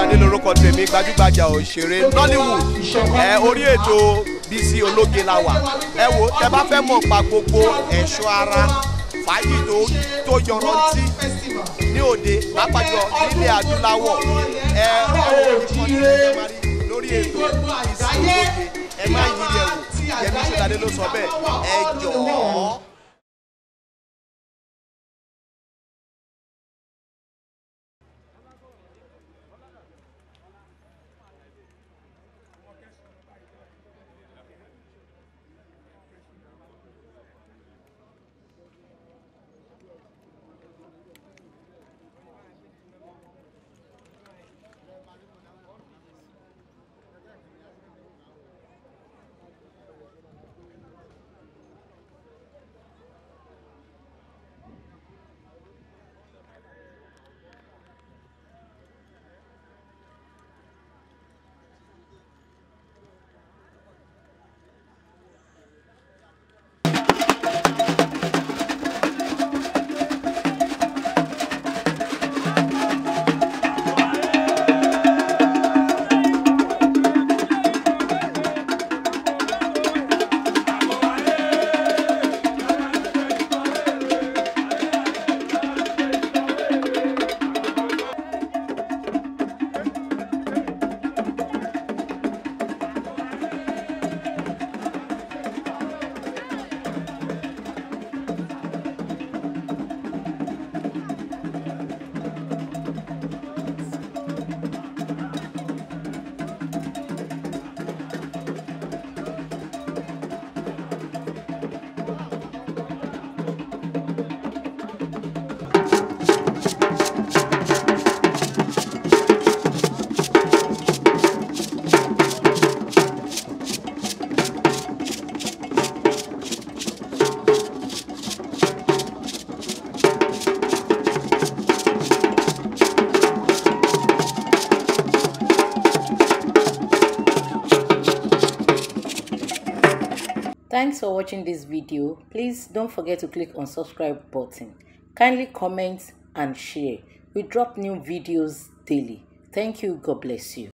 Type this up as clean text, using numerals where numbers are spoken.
Ṣótadé lórúkọ tèmi, gbajúgbajà òṣèré Nollywood. Orí ètò Bisi ológe la wà. Ẹ wo tẹ́ bá fẹ́ mọ̀ pa gbogbo ẹ̀ṣọ́ ara fàájì tó yọrantí ní òde lápájọ nílẹ̀ adúláwọ̀. Lórí ètò Bisi ológe ẹ má yí yẹ̀ wò. Yẹmí Ṣótadé ló sọ bẹ́ẹ̀. Ẹ jọ̀ọ́. Thanks for watching this video. Please don't forget to click on subscribe button. Kindly comment and share. We drop new videos daily. Thank you. God bless you.